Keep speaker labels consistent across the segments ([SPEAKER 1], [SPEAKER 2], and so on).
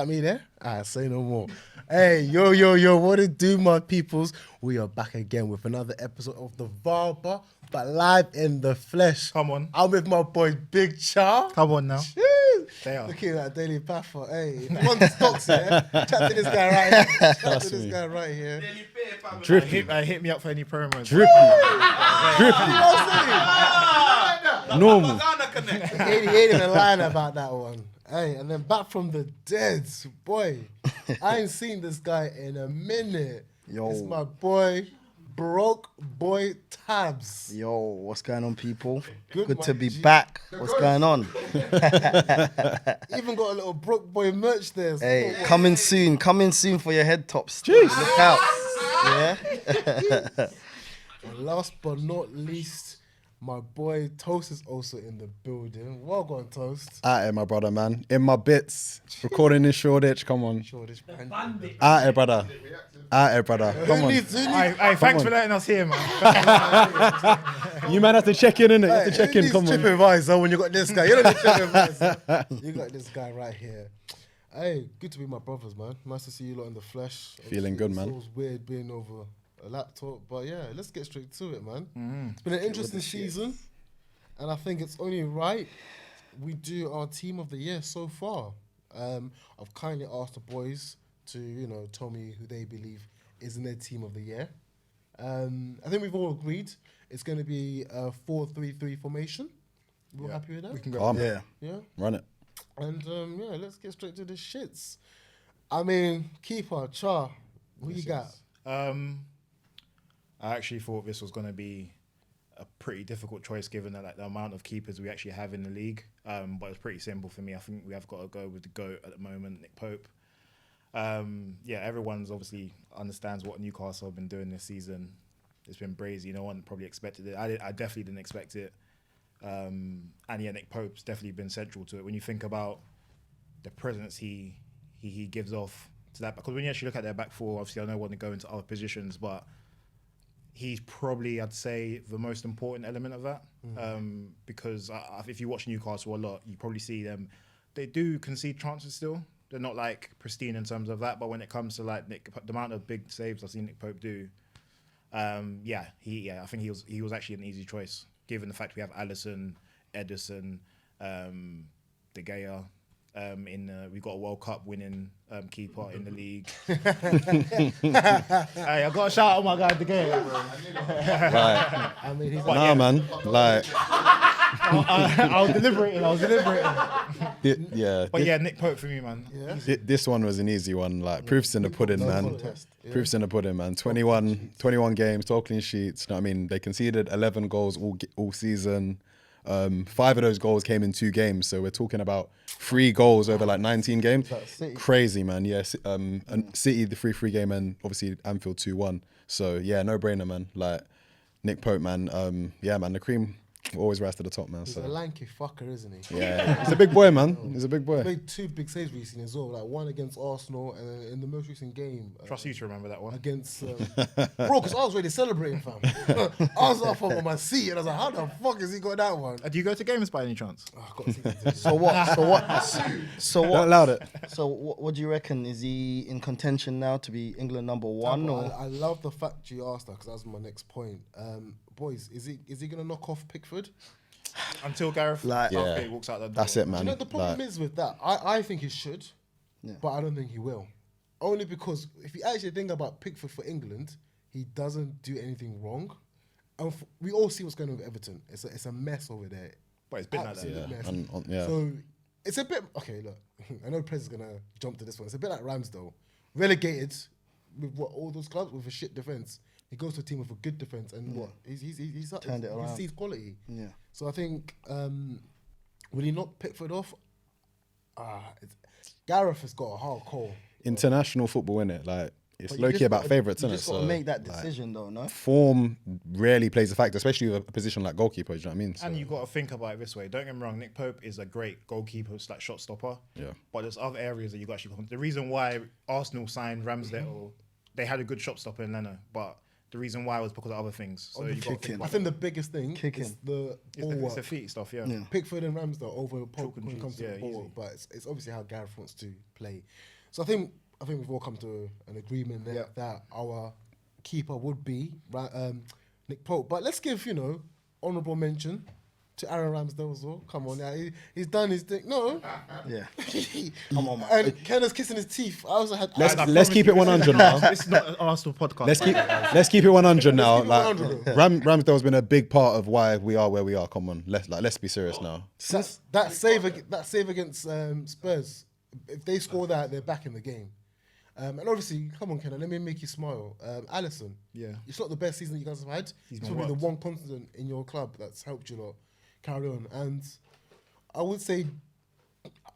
[SPEAKER 1] that me there? Say no more. Hey, yo, what it do, my peoples? We are back again with another episode of the VARBAR, but live in the flesh.
[SPEAKER 2] Come on.
[SPEAKER 1] I'm with my boy Big Char.
[SPEAKER 2] Come on now. They are.
[SPEAKER 1] Looking at Daily Paffer. Hey, if you want the stocks, yeah, chat to this guy right here. Chat to this guy right here.
[SPEAKER 2] Drippy. Hit me up for any promos.
[SPEAKER 3] Drippy. Normal.
[SPEAKER 1] He ain't even lying about that one. Hey, and then back from the dead, boy. I ain't seen this guy in a minute.
[SPEAKER 3] Yo.
[SPEAKER 1] It's my boy, broke boy Thabz.
[SPEAKER 3] Yo, what's going on, people? Good
[SPEAKER 1] my
[SPEAKER 3] to be
[SPEAKER 1] G.
[SPEAKER 3] back. What's going on?
[SPEAKER 1] Even got a little broke boy merch there.
[SPEAKER 3] Hey, coming soon for your head tops. Jeez. Look out. Yeah.
[SPEAKER 1] And last but not least, my boy Tots is also in the building. Welcome, Tots.
[SPEAKER 4] Alright, my brother, man. In my bits. Recording in Shoreditch. Come on.
[SPEAKER 1] Shoreditch band.
[SPEAKER 4] Alright, brother. Alright, brother. Come on.
[SPEAKER 2] Hey, thanks for letting us hear, man.
[SPEAKER 4] You man have to check in, innit? You have to check in. Come on.
[SPEAKER 1] TripAdvisor when you got this guy. You don't need TripAdvisor. You got this guy right here. Hey, good to be my brothers, man. Nice to see you lot in the flesh.
[SPEAKER 4] Feeling good, man.
[SPEAKER 1] It was weird being over a laptop, but yeah, let's get straight to it, man. It's been an interesting season, and I think it's only right we do our team of the year so far. I've kindly asked the boys to, tell me who they believe is in their team of the year. I think we've all agreed it's going to be a 4-3-3 formation. We're all happy with that?
[SPEAKER 2] We can go.
[SPEAKER 4] Calm.
[SPEAKER 1] Yeah.
[SPEAKER 4] Run it.
[SPEAKER 1] And let's get straight to the shits. I mean, keeper, Char, who you got?
[SPEAKER 2] I actually thought this was going to be a pretty difficult choice given that the amount of keepers we actually have in the league. But it's pretty simple for me. I think we have got to go with the GOAT at the moment, Nick Pope. Everyone's obviously understands what Newcastle have been doing this season. It's been brazy. No one probably expected it. I definitely didn't expect it. Nick Pope's definitely been central to it. When you think about the presence he gives off to that, because when you actually look at their back four, obviously I don't want to go into other positions, but he's probably, I'd say, the most important element of that. Because if you watch Newcastle a lot, you probably see them. They do concede chances still. They're not like pristine in terms of that, but when it comes to like the amount of big saves I've seen Nick Pope do, I think he was actually an easy choice given the fact we have Alisson, Ederson, De Gea. We've got a World Cup winning keeper in the league. Hey, I got to shout out my guy De Gea.
[SPEAKER 4] Right.
[SPEAKER 1] I mean, he's
[SPEAKER 4] Man. Like,
[SPEAKER 2] I was deliberating.
[SPEAKER 4] yeah.
[SPEAKER 2] But yeah, Nick Pope for me, man.
[SPEAKER 1] Yeah.
[SPEAKER 4] This one was an easy one. Like, proof's in the pudding, man.
[SPEAKER 1] contest. Yeah.
[SPEAKER 4] Proof's in the pudding, man. 21 games, 12 clean sheets. You know what I mean? They conceded 11 goals all season. 5 of those goals came in 2 games, so we're talking about 3 goals over like 19 games. Crazy, man. Yes, and City the 3-3 game, and obviously Anfield 2-1. So yeah, no brainer, man. Like Nick Pope, man. Man, the cream always rise to the top, man.
[SPEAKER 1] He's
[SPEAKER 4] So
[SPEAKER 1] a lanky fucker, isn't he?
[SPEAKER 4] yeah, he's a big boy, man. He's a big boy.
[SPEAKER 1] He made 2 big saves recently as well, like one against Arsenal and then in the most recent game.
[SPEAKER 2] Trust you to remember that one.
[SPEAKER 1] Against bro, because I was really celebrating, fam. I was up on my seat and I was like, how the fuck has he got that one?
[SPEAKER 2] Do you go to games by any chance?
[SPEAKER 1] Oh, I've got to see that.
[SPEAKER 3] So what?
[SPEAKER 4] Don't loud it.
[SPEAKER 3] So what do you reckon? Is he in contention now to be England number 1? Or
[SPEAKER 1] I love the fact you asked that because that was my next point. Boys, is he gonna knock off Pickford?
[SPEAKER 2] Until Gareth Southgate walks out the door.
[SPEAKER 4] That's it, man.
[SPEAKER 1] You know, the problem is with that, I think he should, but I don't think he will. Only because if you actually think about Pickford for England, he doesn't do anything wrong. And we all see what's going on with Everton. It's a mess over there.
[SPEAKER 2] But it's been like that.
[SPEAKER 1] Mess.
[SPEAKER 4] Yeah.
[SPEAKER 1] So it's a bit, okay, look, I know Prez is going to jump to this one. It's a bit like Ramsdale. Relegated with all those clubs with a shit defence. He goes to a team with a good defence and he's
[SPEAKER 3] turned it around.
[SPEAKER 1] He sees quality.
[SPEAKER 3] Yeah.
[SPEAKER 1] So I think, will he knock Pickford off? Gareth has got a hard call.
[SPEAKER 4] International football, innit? Like, it's
[SPEAKER 3] But you
[SPEAKER 4] low-key
[SPEAKER 3] just
[SPEAKER 4] about
[SPEAKER 3] gotta-
[SPEAKER 4] favourites,
[SPEAKER 3] You
[SPEAKER 4] innit?
[SPEAKER 3] just got to make that decision, though, no?
[SPEAKER 4] Form rarely plays a factor, especially with a position like goalkeeper. Do you know what I mean? So,
[SPEAKER 2] And you've got to think about it this way. Don't get me wrong, Nick Pope is a great goalkeeper / shot stopper.
[SPEAKER 4] Yeah.
[SPEAKER 2] But there's other areas that you actually. The reason why Arsenal signed Ramsdale, they had a good shot stopper in Leno, but the reason why was because of other things. So you got to think
[SPEAKER 3] kicking.
[SPEAKER 1] I
[SPEAKER 2] about
[SPEAKER 1] think the biggest thing
[SPEAKER 3] Kicking.
[SPEAKER 1] is the ball
[SPEAKER 2] it's
[SPEAKER 1] work.
[SPEAKER 2] the feet stuff,
[SPEAKER 1] Pickford and Ramsdale over Pope
[SPEAKER 2] and
[SPEAKER 1] when it comes to
[SPEAKER 2] cheese,
[SPEAKER 1] the
[SPEAKER 2] yeah,
[SPEAKER 1] ball,
[SPEAKER 2] easy.
[SPEAKER 1] but it's obviously how Gareth wants to play. So I think we've all come to an agreement there that our keeper would be Nick Pope. But let's give honourable mention to Aaron Ramsdale as well. Come on, yeah, he's done his thing. No,
[SPEAKER 3] Yeah. Come on, man.
[SPEAKER 1] and Kenner's kissing his teeth. I also had.
[SPEAKER 4] Let's keep it 100 now.
[SPEAKER 2] This is not an Arsenal podcast.
[SPEAKER 4] Let's keep it 100 now.
[SPEAKER 1] keep it
[SPEAKER 4] Like
[SPEAKER 1] 100.
[SPEAKER 4] Ramsdale's been a big part of why we are where we are. Come on, let's be serious now.
[SPEAKER 1] That save against Spurs. If they score that, they're back in the game. And obviously, come on, Kenner, let me make you smile. Alisson, it's not the best season you guys have had. It's probably the one constant in your club that's helped you lot carry on. And I would say,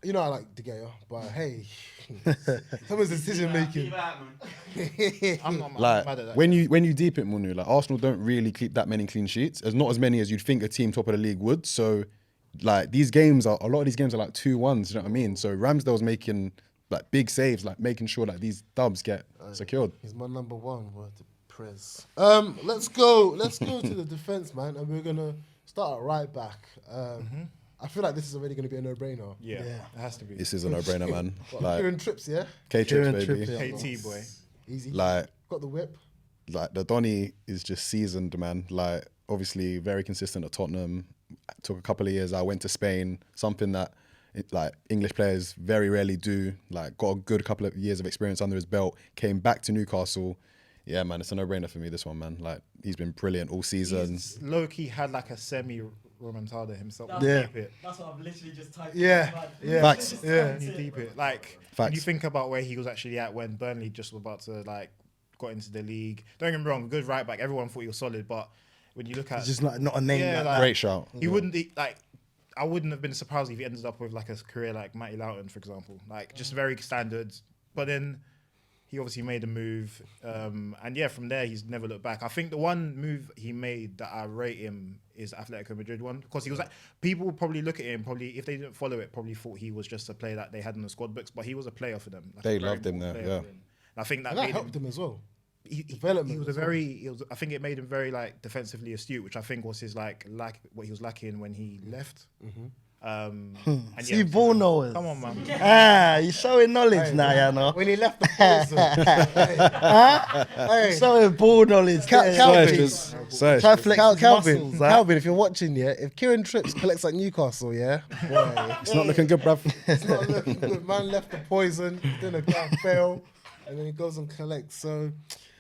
[SPEAKER 1] I like De Gea, but hey, someone's decision making.
[SPEAKER 2] I'm not
[SPEAKER 4] Like
[SPEAKER 2] mad at that.
[SPEAKER 4] when you deep it, Munu, like Arsenal don't really keep that many clean sheets. There's not as many as you'd think a team top of the league would. So, like a lot of these games are like 2-1s. You know what I mean? So Ramsdale's making like big saves, like making sure that these dubs get secured.
[SPEAKER 1] He's my number one. Word to press. Let's go to the defense, man, and we're gonna start at right back. I feel like this is already gonna be a no-brainer.
[SPEAKER 2] Yeah, it has to be.
[SPEAKER 4] This is a no-brainer, man.
[SPEAKER 1] Kieran
[SPEAKER 4] Like
[SPEAKER 1] Trips, yeah,
[SPEAKER 4] K-Trips, baby.
[SPEAKER 2] KT boy.
[SPEAKER 1] easy.
[SPEAKER 4] Like
[SPEAKER 1] Got the whip.
[SPEAKER 4] the Donny is just seasoned, man. Like obviously very consistent at Tottenham. Took a couple of years. I went to Spain, something that like English players very rarely do. Like got a good couple of years of experience under his belt. Came back to Newcastle. Yeah, man, it's a no-brainer for me. This one, man. Like he's been brilliant all season.
[SPEAKER 2] He's low-key had like a semi-remontada himself.
[SPEAKER 1] Yeah.
[SPEAKER 2] Deep it.
[SPEAKER 5] That's what I've literally just typed.
[SPEAKER 1] Yeah.
[SPEAKER 4] Facts.
[SPEAKER 1] Yeah.
[SPEAKER 2] You deep it. Like when
[SPEAKER 4] Facts.
[SPEAKER 2] you think about where he was actually at when Burnley just was about to like got into the league. Don't get me wrong, good right back. Everyone thought he was solid, but when you look at
[SPEAKER 3] It's just not a name.
[SPEAKER 2] Yeah,
[SPEAKER 3] that-
[SPEAKER 2] like-
[SPEAKER 4] Great shout.
[SPEAKER 2] he wouldn't I wouldn't have been surprised if he ended up with like a career like Matty Loughton, for example. Like just very standard. But then he obviously made a move. And yeah, from there he's never looked back. I think the one move he made that I rate him is Atletico Madrid one. Because he was like, people would probably look at him, probably if they didn't follow it, probably thought he was just a player that they had in the squad books, but he was a player for them. Like
[SPEAKER 4] They
[SPEAKER 2] a very
[SPEAKER 4] loved him
[SPEAKER 2] important
[SPEAKER 4] there,
[SPEAKER 2] player
[SPEAKER 4] yeah.
[SPEAKER 2] for them. And I think that
[SPEAKER 1] And that
[SPEAKER 2] made
[SPEAKER 1] helped him as well.
[SPEAKER 2] he
[SPEAKER 1] Development
[SPEAKER 2] was
[SPEAKER 1] as well.
[SPEAKER 2] I think it made him very like defensively astute, which I think was his like what he was lacking when he left. And
[SPEAKER 3] See, ball knowers.
[SPEAKER 2] come on, man.
[SPEAKER 3] You're showing knowledge now, you know.
[SPEAKER 1] When he left the poison.
[SPEAKER 3] You're showing ball knowledge.
[SPEAKER 1] Calvin.
[SPEAKER 4] So
[SPEAKER 3] Try flex his
[SPEAKER 1] Calvin,
[SPEAKER 3] muscles,
[SPEAKER 1] Calvin, if you're watching, yeah, if Kieran Trips collects at Newcastle, yeah, boy,
[SPEAKER 4] it's not looking good, bruv.
[SPEAKER 1] it's not looking good. Man left the poison, then a guy fell, and then he goes and collects. So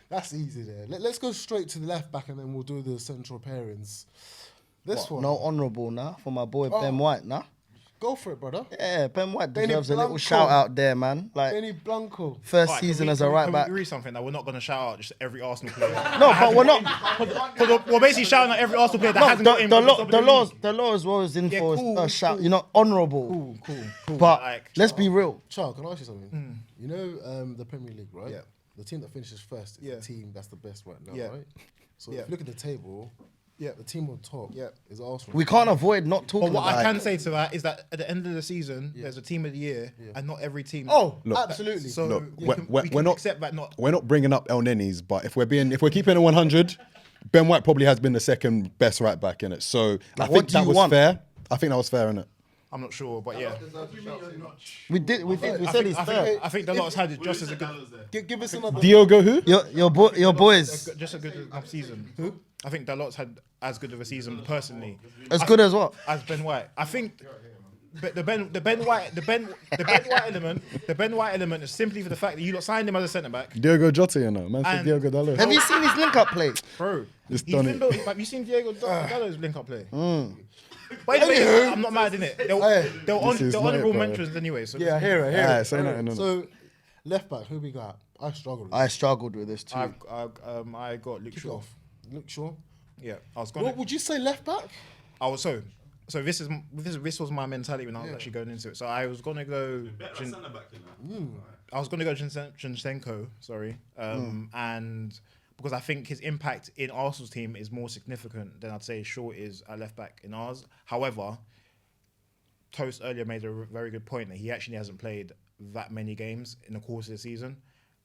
[SPEAKER 1] that's easy there. Let's go straight to the left back, and then we'll do the central pairings. This one,
[SPEAKER 3] No honourable now for my boy
[SPEAKER 1] Oh.
[SPEAKER 3] Ben White now.
[SPEAKER 1] go for it, brother.
[SPEAKER 3] Yeah, Ben White
[SPEAKER 1] Benny
[SPEAKER 3] deserves a little
[SPEAKER 1] Blanco.
[SPEAKER 3] shout out there, man. Like
[SPEAKER 1] Benny Blanco.
[SPEAKER 3] first
[SPEAKER 2] Alright,
[SPEAKER 3] season
[SPEAKER 2] can we-
[SPEAKER 3] as a
[SPEAKER 2] can we-
[SPEAKER 3] right
[SPEAKER 2] can
[SPEAKER 3] back.
[SPEAKER 2] we agree something that we're not going to shout out just every Arsenal player.
[SPEAKER 3] No, but we're not.
[SPEAKER 2] We're basically shouting out every Arsenal player that
[SPEAKER 3] No,
[SPEAKER 2] hasn't got in
[SPEAKER 3] the
[SPEAKER 2] top of the
[SPEAKER 3] law as well is in
[SPEAKER 2] Yeah,
[SPEAKER 3] for
[SPEAKER 2] cool,
[SPEAKER 3] a shout.
[SPEAKER 2] cool.
[SPEAKER 3] You know, honourable.
[SPEAKER 2] Cool.
[SPEAKER 3] But
[SPEAKER 2] Like,
[SPEAKER 3] let's be real.
[SPEAKER 1] Charles, can I ask you something? You know the Premier League, right?
[SPEAKER 2] Yeah.
[SPEAKER 1] The team that finishes first is
[SPEAKER 2] Yeah.
[SPEAKER 1] the team that's the best right now,
[SPEAKER 2] Yeah.
[SPEAKER 1] right? So
[SPEAKER 2] Yeah.
[SPEAKER 1] if you look at the table,
[SPEAKER 2] Yeah.
[SPEAKER 1] the team on top
[SPEAKER 2] Yeah.
[SPEAKER 1] is Arsenal.
[SPEAKER 3] We can't avoid not talking
[SPEAKER 2] But what
[SPEAKER 3] about
[SPEAKER 2] I can
[SPEAKER 3] it.
[SPEAKER 2] say to that is that at the end of the season, there's a team of the year, and not every team.
[SPEAKER 1] Oh,
[SPEAKER 4] Look,
[SPEAKER 1] absolutely.
[SPEAKER 2] so
[SPEAKER 4] Look,
[SPEAKER 2] we
[SPEAKER 4] we're-
[SPEAKER 2] can,
[SPEAKER 4] we're-
[SPEAKER 2] we
[SPEAKER 4] we're
[SPEAKER 2] can
[SPEAKER 4] not-
[SPEAKER 2] accept that. Not
[SPEAKER 4] We're not bringing up El Nenis, but if we're keeping it 100, Ben White probably has been the second best right back in it. So I
[SPEAKER 3] what
[SPEAKER 4] think
[SPEAKER 3] do
[SPEAKER 4] that
[SPEAKER 3] you
[SPEAKER 4] was
[SPEAKER 3] want?
[SPEAKER 4] fair. I think that was fair in it.
[SPEAKER 2] I'm not sure, but yeah.
[SPEAKER 3] We did. We said it's
[SPEAKER 2] I
[SPEAKER 3] fair.
[SPEAKER 2] think the lot's had it just as a good,
[SPEAKER 1] Give us another.
[SPEAKER 4] Diogo who?
[SPEAKER 3] Your boys
[SPEAKER 2] just a good enough season. Who? I think Dalot's had as good of a season personally
[SPEAKER 3] as good as what?
[SPEAKER 2] as Ben White. I think. But the Ben White element is simply for the fact that you lot signed him as a centre back,
[SPEAKER 4] Diogo Jota, you know. Man said
[SPEAKER 2] And-
[SPEAKER 4] Diogo Dalot.
[SPEAKER 3] Have you seen his link up play?
[SPEAKER 2] bro.
[SPEAKER 4] Just
[SPEAKER 2] He's
[SPEAKER 4] done
[SPEAKER 2] been
[SPEAKER 4] it.
[SPEAKER 2] built. Have you seen Diego Dalot's link up play? But anyway, I'm not mad in it. They're
[SPEAKER 4] This is not it,
[SPEAKER 2] honourable
[SPEAKER 4] bro.
[SPEAKER 2] mentions anyway. So
[SPEAKER 1] Yeah, I hear it.
[SPEAKER 4] Alright, say nothing, innit?
[SPEAKER 1] So left back, who we got? I struggled.
[SPEAKER 3] I struggled with this too.
[SPEAKER 2] I got Luke
[SPEAKER 1] Kick it
[SPEAKER 2] Shaw.
[SPEAKER 1] off. Luke Shaw.
[SPEAKER 2] Yeah, I was going.
[SPEAKER 1] What would you say left back?
[SPEAKER 2] I was so this was my mentality when I was actually going into it. So I was gonna go. I was gonna go Zinchenko, sorry, and because I think his impact in Arsenal's team is more significant than I'd say Shaw is at left back in ours. However, Tots earlier made a very good point that he actually hasn't played that many games in the course of the season.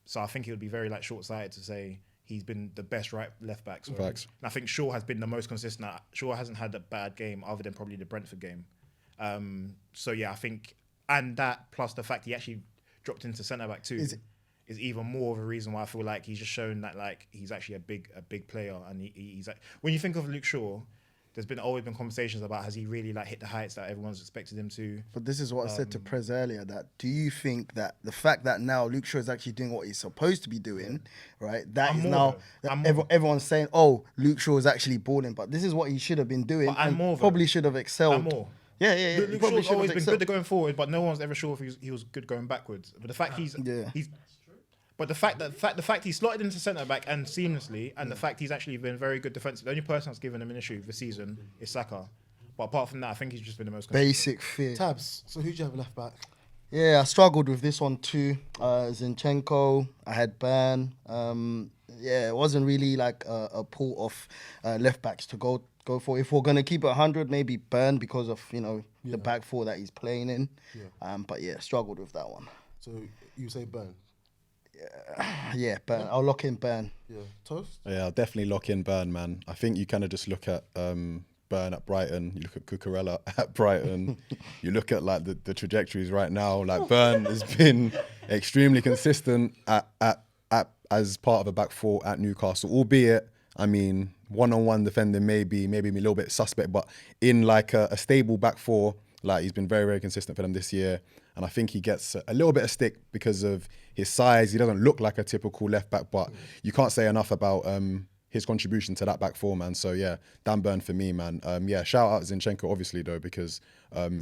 [SPEAKER 2] So I think it would be very short-sighted to say he's been the best left back. Sorry.
[SPEAKER 4] Facts.
[SPEAKER 2] And I think Shaw has been the most consistent. Shaw hasn't had a bad game other than probably the Brentford game. So yeah, I think, and that plus the fact he actually dropped into centre back too is even more of a reason why I feel like he's just shown that like he's actually a big player, and he's like, when you think of Luke Shaw, there's always been conversations about has he really like hit the heights that everyone's expected him to.
[SPEAKER 3] But this is what I said to Prez earlier, that do you think that the fact that now Luke Shaw is actually doing what he's supposed to be doing, right? That is now everyone's saying, oh, Luke Shaw is actually balling, but this is what he should have been doing and probably should have excelled. Yeah.
[SPEAKER 2] Luke Shaw's always been good going forward, but no one's ever sure if he was good going backwards. But the fact But the fact he slotted into centre back and seamlessly, and the fact he's actually been very good defensive. The only person that's given him an issue this season is Saka. But apart from that, I think he's just been the most
[SPEAKER 3] basic fear.
[SPEAKER 1] Thabz. So who do you have left back?
[SPEAKER 3] Yeah, I struggled with this one too. Zinchenko. I had Burn. It wasn't really like a pool of left backs to go for. If we're gonna keep it 100, maybe Burn because of the back four that he's playing in. But struggled with that one.
[SPEAKER 1] So you say Burn.
[SPEAKER 3] Yeah, Burn. I'll lock in Burn.
[SPEAKER 1] Yeah, Toast?
[SPEAKER 4] Yeah, I'll definitely lock in Burn, man. I think you kind of just look at Burn at Brighton, you look at Cucurella at Brighton, you look at like the trajectories right now. Like Burn has been extremely consistent at as part of a back four at Newcastle, albeit, I mean, one-on-one defending maybe a little bit suspect, but in like a stable back four, like he's been very, very consistent for them this year. And I think he gets a little bit of stick because of his size. He doesn't look like a typical left back, but you can't say enough about his contribution to that back four, man. So yeah, Dan Burn for me, man. Shout out Zinchenko, obviously though, because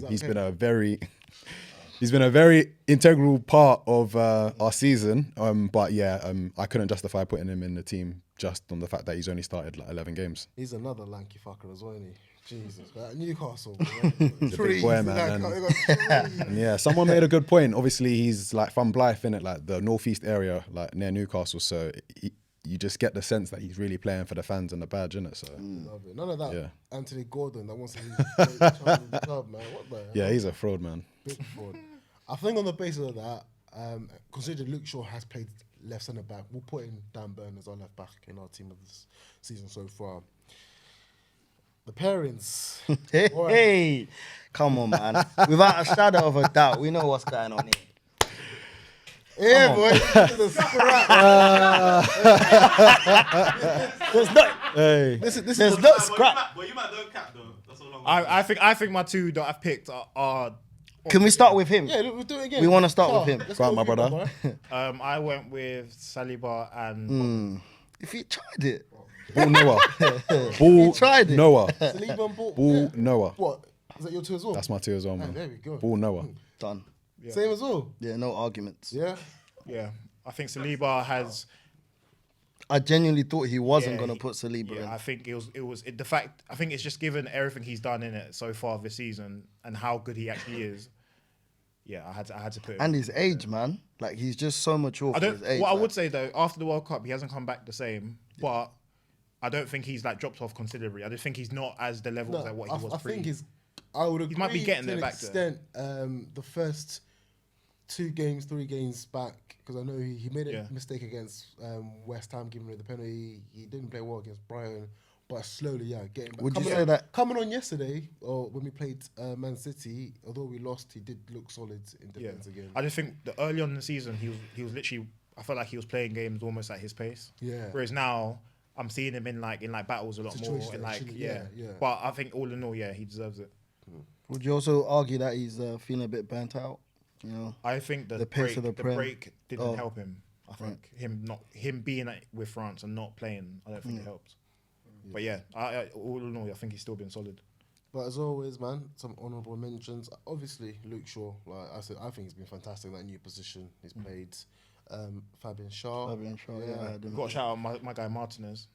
[SPEAKER 4] he's been a very integral part of our season. I couldn't justify putting him in the team just on the fact that he's only started like 11 games.
[SPEAKER 1] He's another lanky fucker as well, isn't he? Jesus, Newcastle.
[SPEAKER 4] He's a big boy, man. And yeah, someone made a good point. Obviously, he's like from Blythe, innit? Like the northeast area, like near Newcastle. So you just get the sense that he's really playing for the fans and the badge, innit? So
[SPEAKER 1] love it. None of that.
[SPEAKER 4] Yeah.
[SPEAKER 1] Anthony Gordon that wants to leave the club, man. What the hell?
[SPEAKER 4] Yeah, he's a fraud, man.
[SPEAKER 1] Big fraud. I think on the basis of that, considering Luke Shaw has played left centre back, we'll put in Dan Burn as our left back in our team of this season so far. The pairings.
[SPEAKER 3] Hey, come on, man. Without a shadow of a doubt, we know what's going on here.
[SPEAKER 1] Yeah, boy.
[SPEAKER 3] There's no,
[SPEAKER 1] There's
[SPEAKER 3] no scrap.
[SPEAKER 5] But you might don't cap though. That's all
[SPEAKER 2] I think my two that I've picked are
[SPEAKER 3] Can we start with him?
[SPEAKER 1] Yeah, we'll do it again.
[SPEAKER 3] We want to start with him.
[SPEAKER 1] Let's
[SPEAKER 4] Go on,
[SPEAKER 1] go
[SPEAKER 4] my
[SPEAKER 1] with you,
[SPEAKER 4] brother.
[SPEAKER 2] I went with Saliba and
[SPEAKER 3] If you tried it.
[SPEAKER 4] Ball Noah. Ball
[SPEAKER 3] tried it.
[SPEAKER 4] Noah.
[SPEAKER 1] Saliba and Ball.
[SPEAKER 4] Ball Noah.
[SPEAKER 1] What? Is that your two as well?
[SPEAKER 4] That's my two as well, man.
[SPEAKER 1] There we go.
[SPEAKER 4] Ball Noah.
[SPEAKER 3] Done.
[SPEAKER 1] Same as well.
[SPEAKER 3] Yeah, no arguments.
[SPEAKER 1] Yeah.
[SPEAKER 2] yeah. I think Saliba has.
[SPEAKER 3] I genuinely thought he wasn't
[SPEAKER 2] Yeah,
[SPEAKER 3] going to
[SPEAKER 2] he-
[SPEAKER 3] put Saliba in.
[SPEAKER 2] I think the fact. I think it's just given everything he's done in it so far this season and how good he actually is. Yeah, I had to put him.
[SPEAKER 3] And his age, man. Like, he's just so mature for his age.
[SPEAKER 2] What I
[SPEAKER 3] like.
[SPEAKER 2] would say though, after the World Cup, he hasn't come back the same. But I don't think he's like dropped off considerably. I just think he's not as the level as what he was
[SPEAKER 1] I
[SPEAKER 2] pre.
[SPEAKER 1] think I would agree.
[SPEAKER 2] He might be getting
[SPEAKER 1] to
[SPEAKER 2] there
[SPEAKER 1] an
[SPEAKER 2] back there.
[SPEAKER 1] extent. The first 3 games back, because I know he made a mistake against West Ham, giving away the penalty. He didn't play well against Brighton, but slowly, getting back.
[SPEAKER 3] Would you say that
[SPEAKER 1] coming on yesterday, or when we played Man City, although we lost, he did look solid in defence again.
[SPEAKER 2] I just think that early on in the season, he was literally. I felt like he was playing games almost at his pace.
[SPEAKER 1] Yeah.
[SPEAKER 2] Whereas now, I'm seeing him in battles a lot more.
[SPEAKER 1] Situations,
[SPEAKER 2] And
[SPEAKER 1] actually, yeah.
[SPEAKER 2] But I think all in all, he deserves it.
[SPEAKER 3] Would you also argue that he's feeling a bit burnt out? You know,
[SPEAKER 2] I think
[SPEAKER 3] The pace of the Prem.
[SPEAKER 2] break didn't
[SPEAKER 3] Oh.
[SPEAKER 2] help him. I think him being with France and not playing, I don't think it helped. But I all in all, I think he's still been solid.
[SPEAKER 1] But as always, man, some honourable mentions. Obviously, Luke Shaw, like I said, I think he's been fantastic in that new position. He's played Fabian Shaw.
[SPEAKER 3] I had him.
[SPEAKER 2] Got to shout out my guy Martinez.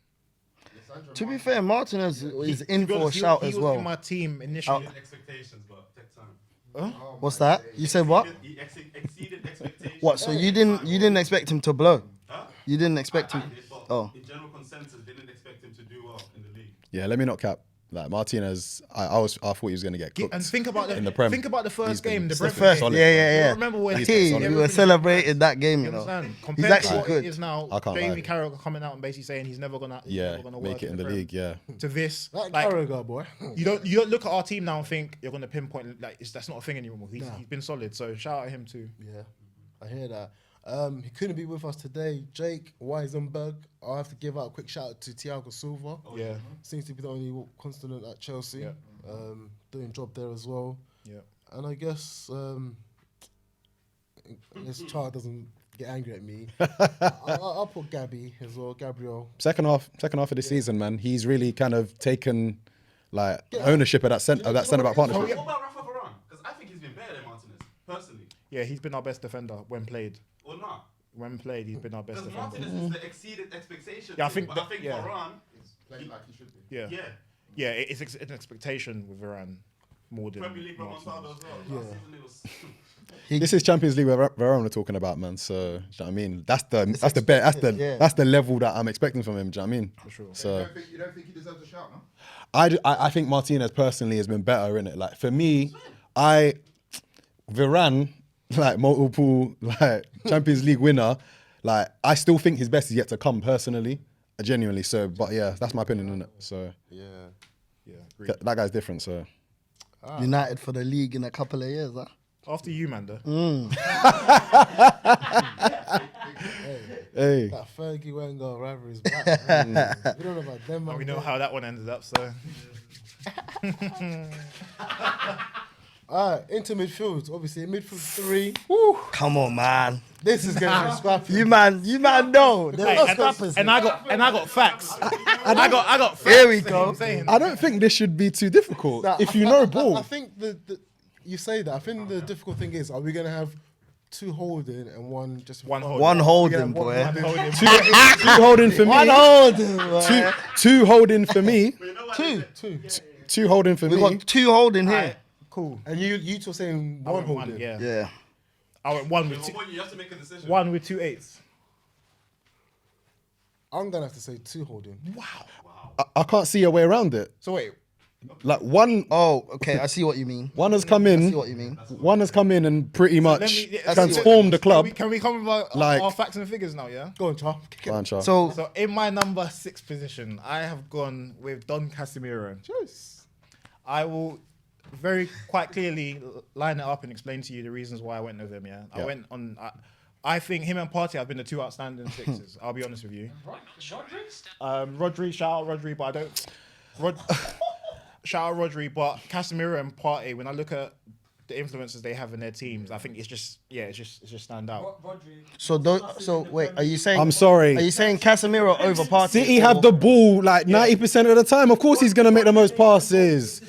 [SPEAKER 3] To be fair, Martinez is in
[SPEAKER 2] To be
[SPEAKER 3] for a
[SPEAKER 2] honest,
[SPEAKER 3] shout
[SPEAKER 2] he
[SPEAKER 3] as
[SPEAKER 2] was
[SPEAKER 3] well.
[SPEAKER 2] in my team initially.
[SPEAKER 5] expectations, but take time.
[SPEAKER 3] What's that? You said what?
[SPEAKER 5] He exceeded expectations.
[SPEAKER 3] What? So you didn't expect him to blow?
[SPEAKER 5] Huh?
[SPEAKER 3] You didn't expect him?
[SPEAKER 5] I did, but
[SPEAKER 3] Oh.
[SPEAKER 5] in general consensus, didn't expect him to do well in the league.
[SPEAKER 4] Yeah, let me not cap. Like Martinez, I thought he was gonna get cooked.
[SPEAKER 2] And think about
[SPEAKER 4] in the Prem.
[SPEAKER 2] Think about the
[SPEAKER 4] He's
[SPEAKER 2] first
[SPEAKER 4] been
[SPEAKER 2] game, the
[SPEAKER 4] the
[SPEAKER 2] Brentford
[SPEAKER 3] First,
[SPEAKER 2] game.
[SPEAKER 4] solid.
[SPEAKER 3] yeah.
[SPEAKER 2] You remember when
[SPEAKER 3] Hey,
[SPEAKER 4] solid.
[SPEAKER 3] we were celebrating that game, you
[SPEAKER 2] You
[SPEAKER 3] know.
[SPEAKER 2] understand?
[SPEAKER 3] He's
[SPEAKER 2] Compared
[SPEAKER 3] actually
[SPEAKER 2] to what
[SPEAKER 3] good.
[SPEAKER 2] it is now,
[SPEAKER 4] I can't
[SPEAKER 2] Jamie
[SPEAKER 4] lie.
[SPEAKER 2] Carragher coming out and basically saying he's never gonna
[SPEAKER 4] Make
[SPEAKER 2] work
[SPEAKER 4] it in the
[SPEAKER 2] Prem.
[SPEAKER 4] league. Yeah,
[SPEAKER 2] To this,
[SPEAKER 1] That
[SPEAKER 2] like,
[SPEAKER 1] Carragher, boy.
[SPEAKER 2] you don't look at our team now and think you're gonna pinpoint that's not a thing anymore. He's been solid, so shout out him too.
[SPEAKER 1] Yeah. I hear that. He couldn't be with us today. Jake Weisenberg. I'll have to give out a quick shout out to Thiago Silva.
[SPEAKER 2] Yeah.
[SPEAKER 1] Seems to be the only constant at Chelsea.
[SPEAKER 2] Yeah.
[SPEAKER 1] Doing job there as well.
[SPEAKER 2] Yeah.
[SPEAKER 1] And I guess this child doesn't get angry at me. I'll put Gabby as well. Gabriel.
[SPEAKER 4] Second half of the season, man, he's really kind of taken like ownership of that centre back partnership.
[SPEAKER 5] What about Rafa Varane? Because I think he's been better than Martinez, personally.
[SPEAKER 2] Yeah, he's been our best defender when played.
[SPEAKER 5] Or not?
[SPEAKER 2] When played, he's been our best
[SPEAKER 5] Because
[SPEAKER 2] defender.
[SPEAKER 5] Martinez is the exceeded expectation.
[SPEAKER 2] Yeah, I
[SPEAKER 5] thing,
[SPEAKER 2] think
[SPEAKER 5] but I
[SPEAKER 2] that-
[SPEAKER 5] think
[SPEAKER 2] yeah.
[SPEAKER 5] Varane,
[SPEAKER 6] Playing like he should be.
[SPEAKER 2] Yeah.
[SPEAKER 5] yeah,
[SPEAKER 2] Yeah, it's an expectation with Varane more than
[SPEAKER 5] Premier League
[SPEAKER 2] Martinez.
[SPEAKER 5] Remontada as well. Last season it was.
[SPEAKER 4] This is Champions League where Varane we're talking about, man. So, do you know what I mean? That's the
[SPEAKER 3] yeah.
[SPEAKER 4] that's the level that I'm expecting from him. Do you know what I mean?
[SPEAKER 2] For sure.
[SPEAKER 4] So,
[SPEAKER 6] You don't think he deserves a shout, no?
[SPEAKER 4] I think Martinez personally has been better in it. Like for me, Varane, like multiple like Champions League winner, like I still think his best is yet to come personally, genuinely. So, but yeah, that's my opinion in it. So
[SPEAKER 1] Yeah.
[SPEAKER 2] Yeah, agreed.
[SPEAKER 4] that guy's different. So
[SPEAKER 3] United for the league in a couple of years, huh?
[SPEAKER 2] After you, Manda.
[SPEAKER 4] hey,
[SPEAKER 1] That Fergie Wenger rivalry is back. Man. We don't know about them.
[SPEAKER 2] And
[SPEAKER 1] Man.
[SPEAKER 2] we know how that one ended up, so.
[SPEAKER 1] Alright, into midfield. Obviously, midfield 3.
[SPEAKER 3] Come on, man.
[SPEAKER 1] This is gonna be scrappy.
[SPEAKER 3] You man know. There's
[SPEAKER 2] Hey,
[SPEAKER 3] no scrappers.
[SPEAKER 2] and I got facts. I got facts.
[SPEAKER 3] Here we
[SPEAKER 2] You know
[SPEAKER 3] go.
[SPEAKER 2] what I'm saying?
[SPEAKER 4] I don't think this should be too difficult
[SPEAKER 1] Nah,
[SPEAKER 4] if
[SPEAKER 1] I-
[SPEAKER 4] you
[SPEAKER 1] I-
[SPEAKER 4] know
[SPEAKER 1] I
[SPEAKER 4] ball.
[SPEAKER 1] think the you say that. I think the difficult thing is, are we gonna have 2 holding and one just
[SPEAKER 2] One hold.
[SPEAKER 3] One holding,
[SPEAKER 1] one
[SPEAKER 3] boy.
[SPEAKER 2] One holding.
[SPEAKER 4] Two holding for
[SPEAKER 3] One
[SPEAKER 4] me.
[SPEAKER 3] holding, boy.
[SPEAKER 4] Two holding for me.
[SPEAKER 5] But you know what?
[SPEAKER 3] Two.
[SPEAKER 4] Two holding for
[SPEAKER 3] We
[SPEAKER 4] me.
[SPEAKER 3] got 2 holding here.
[SPEAKER 2] Alright, cool.
[SPEAKER 1] And you two are saying
[SPEAKER 2] I
[SPEAKER 1] one
[SPEAKER 2] went
[SPEAKER 1] holding.
[SPEAKER 2] one, yeah.
[SPEAKER 3] Yeah.
[SPEAKER 2] I went one with
[SPEAKER 5] You have to make a decision.
[SPEAKER 2] 1 with 2 8s.
[SPEAKER 1] I'm gonna have to say 2 holding.
[SPEAKER 4] I can't see a way around it.
[SPEAKER 2] So wait,
[SPEAKER 4] Like one
[SPEAKER 3] Oh, okay. I see what you mean.
[SPEAKER 4] has come
[SPEAKER 3] I
[SPEAKER 4] in.
[SPEAKER 3] see what you mean.
[SPEAKER 4] One has come in and pretty much
[SPEAKER 2] yeah,
[SPEAKER 4] transformed the club.
[SPEAKER 2] Can we come with our,
[SPEAKER 4] Like-
[SPEAKER 2] our facts and figures now, yeah?
[SPEAKER 1] Go on, Char. Kick it.
[SPEAKER 4] Go on, Char.
[SPEAKER 3] So
[SPEAKER 2] So in my number 6 position, I have gone with Don Casemiro. I will very quite clearly line it up and explain to you the reasons why I went with him. Yeah, I
[SPEAKER 4] Yeah.
[SPEAKER 2] went on. I think him and Partey have been the 2 outstanding sixes. I'll be honest with you. Rodri, shout out Rodri, but I don't. Shout out Rodri, but Casemiro and Partey. When I look at the influences they have in their teams, I think it's just stand out.
[SPEAKER 3] so wait, are you saying
[SPEAKER 4] I'm sorry.
[SPEAKER 3] Are you saying Casemiro over Partey?
[SPEAKER 4] City have the ball like 90% of the time. Of course, he's gonna make the most passes.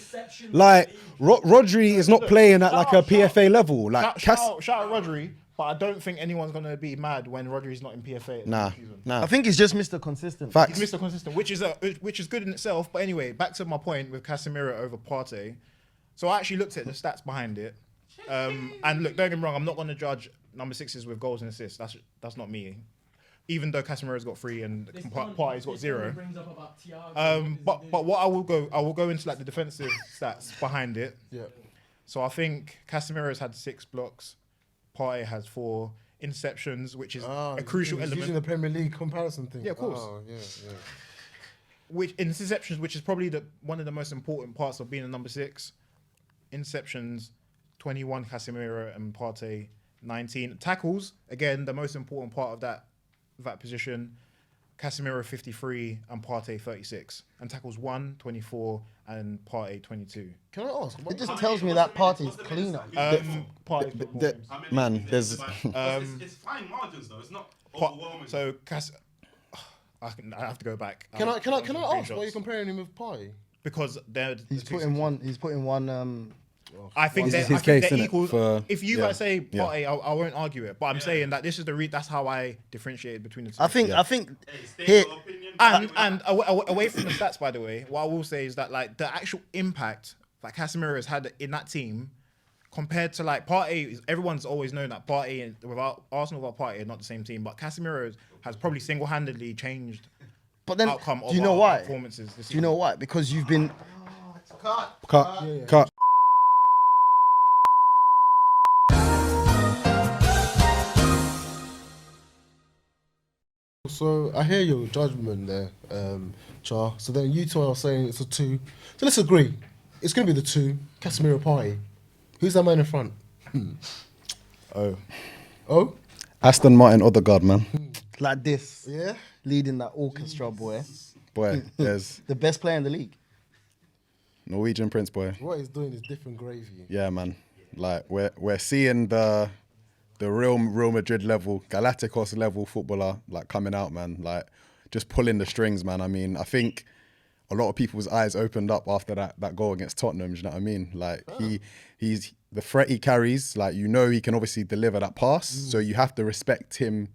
[SPEAKER 4] Like Rodri is not playing at like a PFA level. Like
[SPEAKER 2] Shout out Rodri, but I don't think anyone's gonna be mad when Rodri's not in PFA.
[SPEAKER 4] nah.
[SPEAKER 3] I think he's just Mr. Consistent.
[SPEAKER 4] Facts.
[SPEAKER 2] He's Mr. Consistent, which is good in itself. But anyway, back to my point with Casemiro over Partey. So I actually looked at the stats behind it, and look, don't get me wrong, I'm not going to judge number 6s with goals and assists. That's not me. Even though Casemiro's got 3 and Partey's got 0. But what I will go into like the defensive stats behind it.
[SPEAKER 1] Yeah.
[SPEAKER 2] So I think Casemiro's had 6 blocks, Partey has 4 interceptions, which is a crucial
[SPEAKER 1] Using
[SPEAKER 2] element.
[SPEAKER 1] the Premier League comparison thing.
[SPEAKER 2] Yeah, of course.
[SPEAKER 1] Oh, yeah.
[SPEAKER 2] Which interceptions, which is probably one of the most important parts of being a number 6. Interceptions, 21 Casemiro and Partey, 19 tackles. Again, the most important part of that position. Casemiro 53 and Partey 36, and tackles 1, 24, and Partey 22.
[SPEAKER 1] Can I ask?
[SPEAKER 3] It just tells me that Partey's cleaner.
[SPEAKER 2] Partey's got more games.
[SPEAKER 5] How many
[SPEAKER 4] Man,
[SPEAKER 5] games
[SPEAKER 4] there's-
[SPEAKER 5] is it? But it's fine margins though. It's not overwhelming.
[SPEAKER 2] So I have to go back.
[SPEAKER 1] Can I ask why
[SPEAKER 2] Screenshots.
[SPEAKER 1] you're comparing him with Partey?
[SPEAKER 2] Because they're
[SPEAKER 3] He's
[SPEAKER 2] the two
[SPEAKER 3] putting one. He's putting one.
[SPEAKER 2] I think
[SPEAKER 4] This is
[SPEAKER 2] they're,
[SPEAKER 4] his
[SPEAKER 2] I think
[SPEAKER 4] case,
[SPEAKER 2] they're
[SPEAKER 4] innit,
[SPEAKER 2] equal.
[SPEAKER 4] for-
[SPEAKER 2] If you
[SPEAKER 4] yeah,
[SPEAKER 2] guys say
[SPEAKER 4] yeah.
[SPEAKER 2] Partey, I won't argue it. But I'm saying that this is that's how I differentiate between the two.
[SPEAKER 3] I think.
[SPEAKER 4] Yeah.
[SPEAKER 3] I think.
[SPEAKER 5] Hey, state
[SPEAKER 3] Here,
[SPEAKER 5] your opinion.
[SPEAKER 2] And away from the stats, by the way, what I will say is that like the actual impact that Casemiro has had in that team compared to like Partey, everyone's always known that Partey and without Arsenal without Partey are not the same team, but Casemiro has probably single-handedly changed
[SPEAKER 3] but then,
[SPEAKER 2] outcome
[SPEAKER 3] do
[SPEAKER 2] of
[SPEAKER 3] you know
[SPEAKER 2] our
[SPEAKER 3] why?
[SPEAKER 2] performances. This
[SPEAKER 3] Do you know why? Because you've been.
[SPEAKER 4] Cut.
[SPEAKER 1] So I hear your judgment there, Char. So then you two are saying it's a 2. So let's agree. It's going to be the 2, Casemiro Partey. Who's that man in front?
[SPEAKER 4] Oh.
[SPEAKER 1] Oh?
[SPEAKER 4] Aston Martin Odegaard, man.
[SPEAKER 3] Like this,
[SPEAKER 1] Yeah.
[SPEAKER 3] leading that orchestra, boy.
[SPEAKER 4] Boy, there's
[SPEAKER 3] The best player in the league.
[SPEAKER 4] Norwegian Prince, boy.
[SPEAKER 1] What he's doing is different gravy.
[SPEAKER 4] Yeah, man. Like we're seeing the Real Madrid level, Galacticos level footballer like coming out, man. Like just pulling the strings, man. I mean, I think a lot of people's eyes opened up after that goal against Tottenham. Do you know what I mean? Like he's the threat he carries. Like he can obviously deliver that pass, so you have to respect him,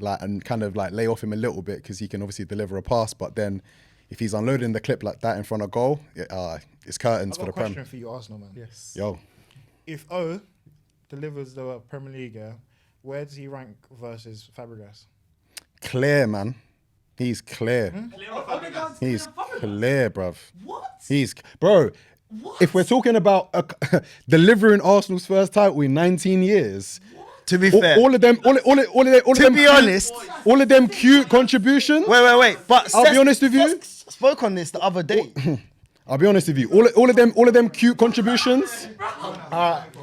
[SPEAKER 4] like and kind of like lay off him a little bit because he can obviously deliver a pass. But then if he's unloading the clip like that in front of goal, it's curtains
[SPEAKER 2] I've
[SPEAKER 4] for
[SPEAKER 2] got a
[SPEAKER 4] the
[SPEAKER 2] question
[SPEAKER 4] Prem.
[SPEAKER 2] for you, Arsenal, man.
[SPEAKER 1] Yes.
[SPEAKER 4] Yo,
[SPEAKER 2] If O delivers the Premier League, where does he rank versus Fabregas?
[SPEAKER 4] clear, man. He's clear.
[SPEAKER 5] Clear off Fabregas.
[SPEAKER 4] He's clear, bruv. What? If we're talking about delivering Arsenal's first title in 19 years,
[SPEAKER 3] To be fair,
[SPEAKER 4] all of them,
[SPEAKER 3] to be honest,
[SPEAKER 4] all of them cute contributions.
[SPEAKER 3] wait. But
[SPEAKER 4] I'll be honest with you.
[SPEAKER 3] Seth spoke on this the other day.
[SPEAKER 4] I'll be honest with you. All of them cute contributions.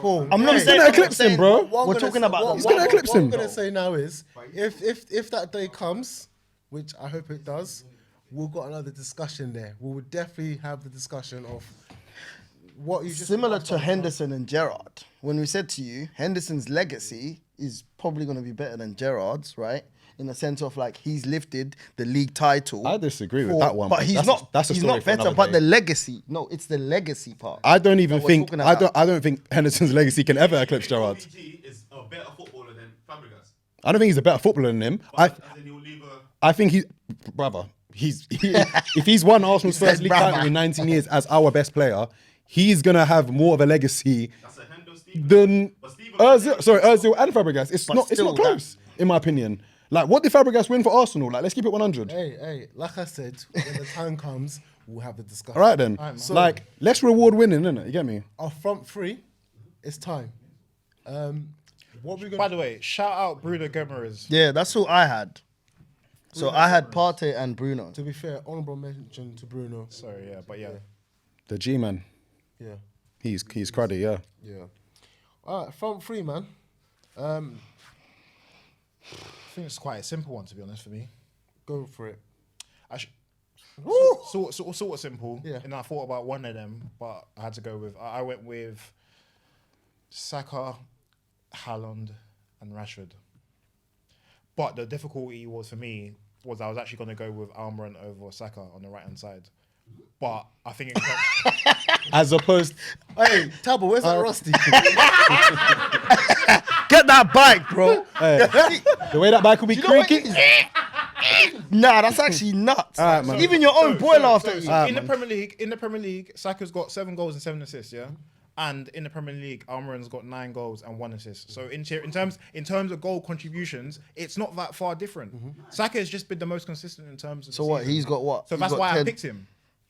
[SPEAKER 1] Cool.
[SPEAKER 3] I'm not
[SPEAKER 4] He's
[SPEAKER 3] saying
[SPEAKER 4] gonna eclipse him, bro.
[SPEAKER 1] What
[SPEAKER 3] We're
[SPEAKER 1] I'm gonna
[SPEAKER 3] talking
[SPEAKER 1] say-
[SPEAKER 3] about
[SPEAKER 1] what-
[SPEAKER 3] the-
[SPEAKER 4] He's gonna eclipse
[SPEAKER 1] what
[SPEAKER 4] him.
[SPEAKER 1] I'm gonna say now is, if that day comes, which I hope it does, we'll got another discussion there. We would definitely have the discussion of what you just
[SPEAKER 3] Similar to Henderson and Gerrard. When we said to you, Henderson's legacy is probably going to be better than Gerrard's, right? In the sense of like he's lifted the league title.
[SPEAKER 4] I disagree with that one,
[SPEAKER 3] but
[SPEAKER 4] but
[SPEAKER 3] he's
[SPEAKER 4] that's
[SPEAKER 3] not.
[SPEAKER 4] that's a
[SPEAKER 3] he's
[SPEAKER 4] story
[SPEAKER 3] not
[SPEAKER 4] for
[SPEAKER 3] better.
[SPEAKER 4] another
[SPEAKER 3] But
[SPEAKER 4] day.
[SPEAKER 3] the legacy, no, it's the legacy part.
[SPEAKER 4] I don't even
[SPEAKER 3] that we're
[SPEAKER 4] think
[SPEAKER 3] talking
[SPEAKER 4] I
[SPEAKER 3] about.
[SPEAKER 4] don't think Henderson's legacy can ever eclipse Gerrard's.
[SPEAKER 5] PG is a better footballer than Fabregas.
[SPEAKER 4] I don't think he's a better footballer than him.
[SPEAKER 5] But as in he'll leave a
[SPEAKER 4] I think if he's won Arsenal's
[SPEAKER 3] He
[SPEAKER 4] first
[SPEAKER 3] said
[SPEAKER 4] league
[SPEAKER 3] brother.
[SPEAKER 4] title in 19 years as our best player, he's gonna have more of a legacy
[SPEAKER 5] that's a Hendo Stevens.
[SPEAKER 4] than
[SPEAKER 5] But Stevens-
[SPEAKER 4] Ozil and Fabregas. It's
[SPEAKER 3] But
[SPEAKER 4] not
[SPEAKER 3] still
[SPEAKER 4] close in my opinion. Like what did Fabregas win for Arsenal? Like let's keep it 100.
[SPEAKER 1] Hey, like I said, when the time comes, we'll have the discussion.
[SPEAKER 4] All right then.
[SPEAKER 1] So-
[SPEAKER 4] Like let's reward winning, innit? You get me?
[SPEAKER 1] Our front three, it's time. What we
[SPEAKER 2] By
[SPEAKER 1] gonna?
[SPEAKER 2] the way, shout out Bruno Guimaraes.
[SPEAKER 3] Yeah, that's all I had. So I had Partey and Bruno.
[SPEAKER 1] To be fair, honourable mention to Bruno.
[SPEAKER 2] Sorry, but
[SPEAKER 4] The G man.
[SPEAKER 1] Yeah,
[SPEAKER 4] He's cruddy, yeah.
[SPEAKER 1] yeah. All right, front three, man.
[SPEAKER 2] I think it's quite a simple one to be honest for me.
[SPEAKER 1] Go for it.
[SPEAKER 2] I sort of simple.
[SPEAKER 1] Yeah.
[SPEAKER 2] And I thought about one of them, but I had to go with. I went with Saka, Haaland, and Rashford. But the difficulty was for me was I was actually going to go with Almiron over Saka on the right hand side. But I think it
[SPEAKER 4] As opposed
[SPEAKER 1] Hey, Tabo, where's that Rusty?
[SPEAKER 3] Get that bike, bro.
[SPEAKER 4] the way that bike will be
[SPEAKER 3] You know what
[SPEAKER 4] creaking.
[SPEAKER 3] it is? Nah, that's actually nuts.
[SPEAKER 4] All right, man.
[SPEAKER 3] Even your own boy laughed at you.
[SPEAKER 2] in the Premier League, Saka's got 7 goals and 7 assists, yeah. And in the Premier League, Almiron's got 9 goals and 1 assist. So in terms of goal contributions, it's not that far different. Saka has just been the most consistent in terms of.
[SPEAKER 3] So
[SPEAKER 2] the
[SPEAKER 3] what?
[SPEAKER 2] season.
[SPEAKER 3] He's got what?
[SPEAKER 2] So
[SPEAKER 3] He's
[SPEAKER 2] that's
[SPEAKER 3] got
[SPEAKER 2] why
[SPEAKER 3] 10.
[SPEAKER 2] I picked him.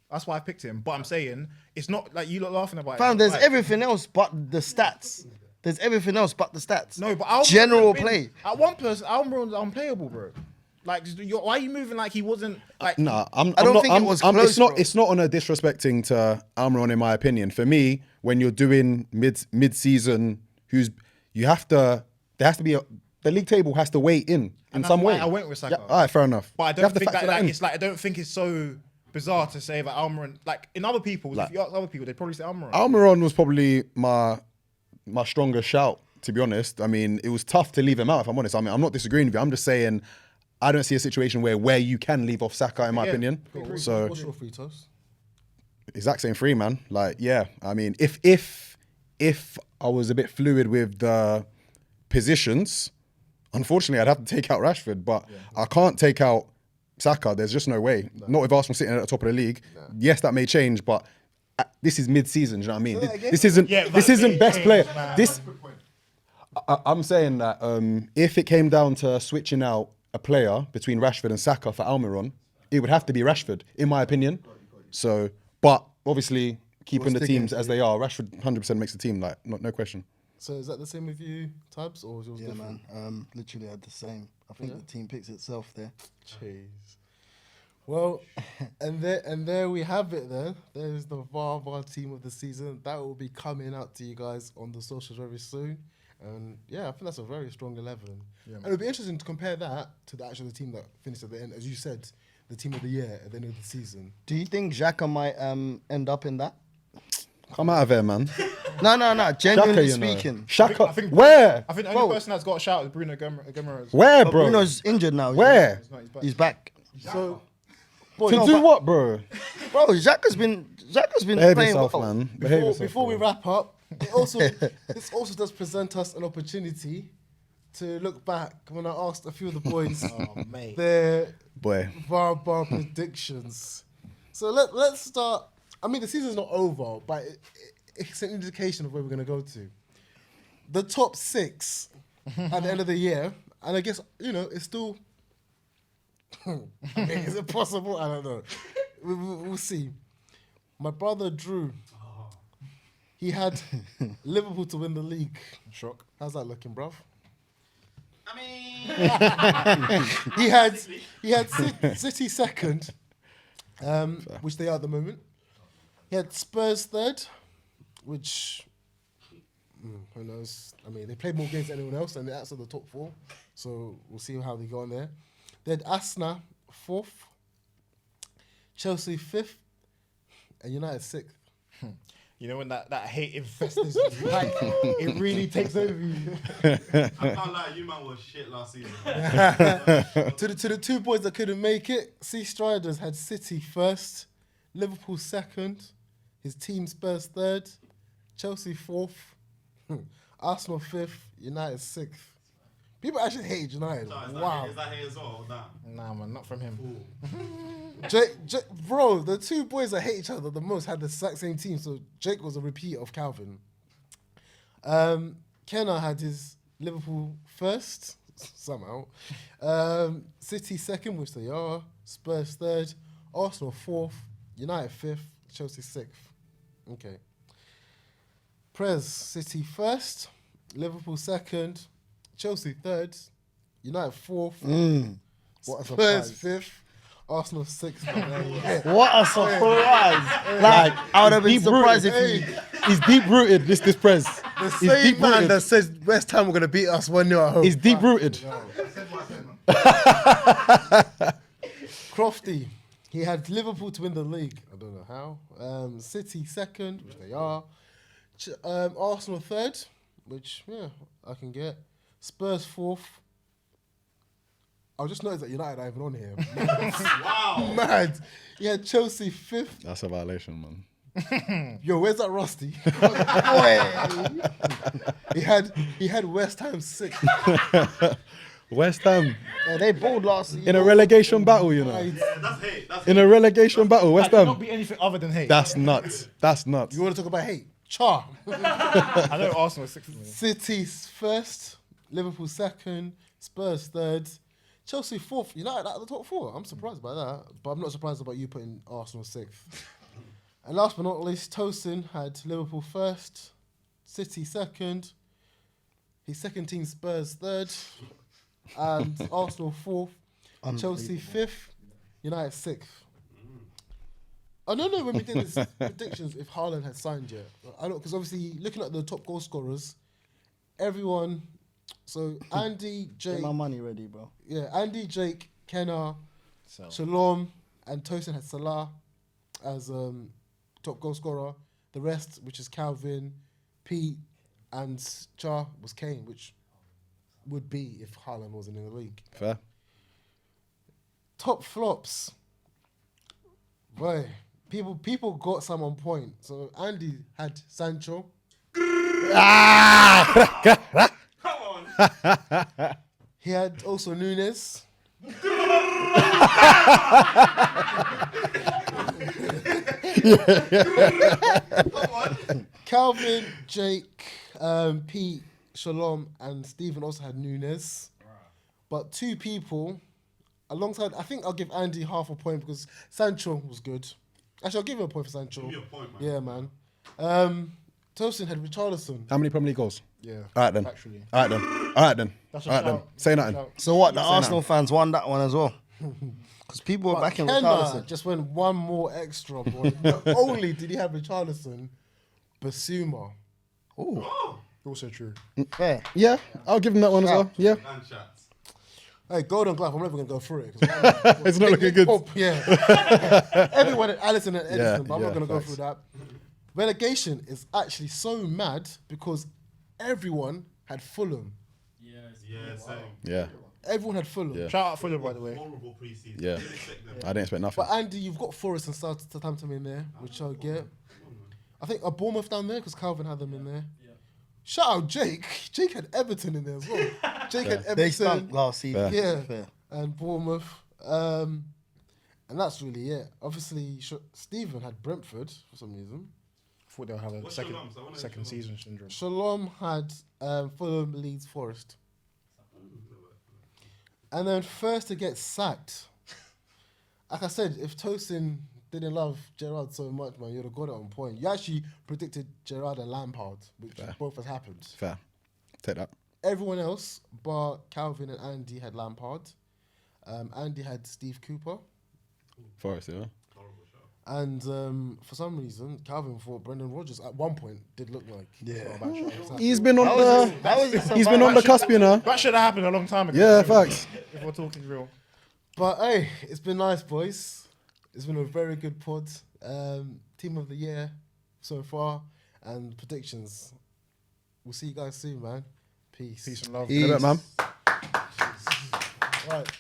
[SPEAKER 2] That's why I picked him. But I'm saying it's not like you lot laughing about it.
[SPEAKER 3] Fam, there's
[SPEAKER 2] Like,
[SPEAKER 3] everything else but the stats. There's everything else but the stats.
[SPEAKER 2] No, but Almiron
[SPEAKER 3] general
[SPEAKER 2] has been-
[SPEAKER 3] play.
[SPEAKER 2] At one person, Almiron's unplayable, bro. Like, why are you moving like he wasn't? Like,
[SPEAKER 4] Nah,
[SPEAKER 3] I don't think it was close, bro.
[SPEAKER 4] It's not on a disrespecting to Almiron, in my opinion. For me, when you're doing mid season, there has to be the league table has to weigh in
[SPEAKER 2] that's
[SPEAKER 4] some
[SPEAKER 2] why
[SPEAKER 4] way.
[SPEAKER 2] I went with Saka.
[SPEAKER 4] Yeah, all right, fair enough.
[SPEAKER 2] But I
[SPEAKER 4] You
[SPEAKER 2] don't
[SPEAKER 4] have to
[SPEAKER 2] think
[SPEAKER 4] factor
[SPEAKER 2] that,
[SPEAKER 4] in.
[SPEAKER 2] it's like I don't think it's so bizarre to say that Almiron, like in other people, if you ask other people, they'd probably say Almiron.
[SPEAKER 4] Almiron was probably my strongest shout, to be honest. I mean, it was tough to leave him out, if I'm honest. I mean, I'm not disagreeing with you. I'm just saying I don't see a situation where you can leave off Saka, in my opinion. So
[SPEAKER 1] What's your free toss?
[SPEAKER 4] exact same three, man. Like, yeah. I mean, if I was a bit fluid with the positions, unfortunately, I'd have to take out Rashford, but I can't take out Saka. There's just no way. Not with Arsenal sitting at the top of the league. Yes, that may change, but this is mid-season. Do you know what I mean? This isn't best player. I'm saying that if it came down to switching out a player between Rashford and Saka for Almiron, it would have to be Rashford, in my opinion. So, but obviously keeping the teams as they are, Rashford 100% makes the team. Like, no question.
[SPEAKER 1] So is that the same with you, Thabz, or was yours
[SPEAKER 3] Yeah,
[SPEAKER 1] different?
[SPEAKER 3] man. Literally had the same. I think the team picks itself there.
[SPEAKER 1] Jeez. Well, and there we have it then. There's the VARBAR team of the season. That will be coming out to you guys on the socials very soon. And yeah, I think that's a very strong 11. And it'll be interesting to compare that to the team that finished at the end, as you said, the team of the year at the end of the season.
[SPEAKER 3] Do you think Xhaka might end up in that?
[SPEAKER 4] Come out of here, man.
[SPEAKER 3] No. Genuinely
[SPEAKER 4] Xhaka,
[SPEAKER 3] speaking.
[SPEAKER 4] Shaka.
[SPEAKER 2] I think
[SPEAKER 4] Where?
[SPEAKER 2] I think the only person that's got a shout is Bruno Guimaraes.
[SPEAKER 4] Where,
[SPEAKER 3] But
[SPEAKER 4] bro?
[SPEAKER 3] Bruno's injured now.
[SPEAKER 4] Where?
[SPEAKER 3] He's back.
[SPEAKER 1] So,
[SPEAKER 4] To do what, bro?
[SPEAKER 3] Bro, Xhaka's been
[SPEAKER 4] Behave
[SPEAKER 3] playing
[SPEAKER 4] yourself,
[SPEAKER 3] well.
[SPEAKER 4] man. Behave yourself,
[SPEAKER 1] before we
[SPEAKER 4] bro.
[SPEAKER 1] wrap up, this also does present us an opportunity to look back when I asked a few of the boys
[SPEAKER 2] Mate.
[SPEAKER 1] their
[SPEAKER 4] Boy.
[SPEAKER 1] VARBAR predictions. So let's start. I mean, the season's not over, but it's an indication of where we're going to go to. The top 6 at the end of the year, and I guess, it's still... I mean, is it possible? I don't know. We'll see. My brother Drew, he had Liverpool to win the league.
[SPEAKER 2] Shock.
[SPEAKER 1] How's that looking, bruv?
[SPEAKER 5] I mean,
[SPEAKER 1] He had City second, which they are at the moment. He had Spurs third, which who knows? I mean, they played more games than anyone else, and they're outside the top 4. So we'll see how they go on there. They had Arsenal 4th, Chelsea 5th, and United 6th.
[SPEAKER 2] You know when that hate infested you, like, it really takes over you.
[SPEAKER 5] I can't lie, you man was shit last season.
[SPEAKER 1] To the 2 boys that couldn't make it, Sea Striders had City 1st, Liverpool 2nd, his team Spurs 3rd, Chelsea 4th, Arsenal 5th, United 6th. People actually hate United. Wow.
[SPEAKER 5] Is that hate as well? Nah.
[SPEAKER 2] Nah, man, not from him.
[SPEAKER 1] Bro, the 2 boys that hate each other the most had the exact same team. So Jake was a repeat of Calvin. Kenna had his Liverpool 1st, somehow. City 2nd, which they are. Spurs 3rd. Arsenal 4th. United 5th. Chelsea 6th. Okay. Prez, City 1st. Liverpool 2nd. Chelsea 3rd. United 4th.
[SPEAKER 3] What a
[SPEAKER 1] Spurs
[SPEAKER 3] surprise.
[SPEAKER 1] 5th. Arsenal 6th.
[SPEAKER 3] What a surprise. Like, I would have been surprised if he...
[SPEAKER 4] He's deep rooted. This press.
[SPEAKER 1] The
[SPEAKER 4] He's
[SPEAKER 1] same
[SPEAKER 4] deep
[SPEAKER 1] man
[SPEAKER 4] rooted.
[SPEAKER 1] that says West Ham were going to beat us 1-0 at home.
[SPEAKER 4] He's deep rooted.
[SPEAKER 6] I said what I said, man.
[SPEAKER 1] Crofty, he had Liverpool to win the league. I don't know how. City 2nd, which they are. Arsenal 3rd, which, yeah, I can get. Spurs 4th. I just noticed that United are even on here.
[SPEAKER 5] Wow.
[SPEAKER 1] Mad. He had Chelsea 5th.
[SPEAKER 4] That's a violation, man.
[SPEAKER 1] Yo, where's that Rusty? he had West Ham 6th.
[SPEAKER 4] West Ham
[SPEAKER 3] Yeah, they balled last season.
[SPEAKER 4] in a relegation battle, you know.
[SPEAKER 5] Yeah, that's hate. That's
[SPEAKER 4] In a relegation battle, West
[SPEAKER 2] That
[SPEAKER 4] Ham.
[SPEAKER 2] cannot be anything other than hate.
[SPEAKER 4] That's nuts. That's nuts.
[SPEAKER 1] You want to talk about hate? Char.
[SPEAKER 2] I know Arsenal is 6th.
[SPEAKER 1] City's 1st. Liverpool 2nd. Spurs 3rd. Chelsea 4th. United out of the top 4. I'm surprised by that. But I'm not surprised about you putting Arsenal 6th. And last but not least, Tosin had Liverpool 1st. City 2nd. His second team Spurs 3rd. And Arsenal 4th. Chelsea 5th. United 6th. I don't know when we did this predictions if Haaland had signed yet. I don't, because obviously looking at the top goal scorers, everyone. So Andy,
[SPEAKER 3] Get
[SPEAKER 1] Jake,
[SPEAKER 3] my money ready, bro.
[SPEAKER 1] yeah, Andy, Jake, Kenna,
[SPEAKER 2] So,
[SPEAKER 1] Shalom, and Tosin had Salah as top goal scorer. The rest, which is Calvin, Pete, and Char, was Kane, which would be if Haaland wasn't in the league.
[SPEAKER 4] Fair.
[SPEAKER 1] Top flops. Boy, people got some on point. So Andy had Sancho.
[SPEAKER 5] Come on.
[SPEAKER 1] He had also Nunes. Calvin, Jake, Pete, Shalom, and Stephen also had Nunes. But 2 people alongside, I think I'll give Andy half a point because Sancho was good. Actually, I'll give him a point for Sancho.
[SPEAKER 5] Give me a point, man.
[SPEAKER 1] Yeah, man. Tosin had Richarlison.
[SPEAKER 4] How many Premier League goals?
[SPEAKER 1] Yeah.
[SPEAKER 4] All right then.
[SPEAKER 2] Actually.
[SPEAKER 4] All right then. All right then.
[SPEAKER 2] That's a
[SPEAKER 4] All right then.
[SPEAKER 2] shout.
[SPEAKER 4] Say nothing.
[SPEAKER 2] Shout.
[SPEAKER 3] So what? The Arsenal fans won that one as well. Because people were
[SPEAKER 1] But
[SPEAKER 3] backing
[SPEAKER 1] Kenna
[SPEAKER 3] Richarlison.
[SPEAKER 1] just went one more extra, boy. Not only did he have Richarlison, Basuma.
[SPEAKER 3] Ooh.
[SPEAKER 2] Also true.
[SPEAKER 3] Fair.
[SPEAKER 4] Yeah, I'll give him that one as well. Yeah.
[SPEAKER 5] And chats.
[SPEAKER 1] Hey, Golden Glove, I'm never going to go through it.
[SPEAKER 4] It's not looking good.
[SPEAKER 1] Yeah. Everyone at Alisson and Edison,
[SPEAKER 4] Yeah,
[SPEAKER 1] but I'm not
[SPEAKER 4] yeah,
[SPEAKER 1] going to go
[SPEAKER 4] facts.
[SPEAKER 1] through that. Relegation is actually so mad because everyone had Fulham.
[SPEAKER 5] Yeah, same.
[SPEAKER 4] Yeah,
[SPEAKER 1] Everyone had Fulham.
[SPEAKER 4] Yeah.
[SPEAKER 2] Shout out Fulham, by the way.
[SPEAKER 5] Horrible pre-season.
[SPEAKER 4] yeah.
[SPEAKER 5] Didn't expect them.
[SPEAKER 4] I didn't expect nothing.
[SPEAKER 1] But Andy, you've got Forest and Southampton in there, which I'll get. I think a Bournemouth down there because Calvin had them in there. Shout out Jake. Jake had Everton in there as well. Jake had Everton.
[SPEAKER 3] They stunk last season.
[SPEAKER 1] Yeah.
[SPEAKER 3] Fair.
[SPEAKER 1] And Bournemouth. And that's really it. Obviously, Stephen had Brentford for some reason.
[SPEAKER 2] I thought they'll have a
[SPEAKER 5] What's
[SPEAKER 2] second
[SPEAKER 5] Shalom's? I wanna know
[SPEAKER 2] second
[SPEAKER 5] Shalom's.
[SPEAKER 2] season syndrome.
[SPEAKER 1] Shalom had Fulham, Leeds, Forest. And then first to get sacked. Like I said, if Tosin didn't love Gerrard so much, man, you'd have got it on point. You actually predicted Gerrard and Lampard, which both has happened.
[SPEAKER 4] Fair. Take that.
[SPEAKER 1] Everyone else, but Calvin and Andy, had Lampard. Andy had Steve Cooper.
[SPEAKER 4] Forest, yeah.
[SPEAKER 1] And for some reason, Calvin thought Brendan Rodgers at one point did look like.
[SPEAKER 4] He's been on the. He's been on the cusp, you know.
[SPEAKER 2] That should have happened a long time ago.
[SPEAKER 4] Yeah, facts.
[SPEAKER 2] If we're talking real.
[SPEAKER 1] But hey, it's been nice, boys. It's been a very good pod. Team of the year so far, and predictions. We'll see you guys soon, man. Peace.
[SPEAKER 2] Peace and love.
[SPEAKER 4] In a bit, man.
[SPEAKER 1] Right.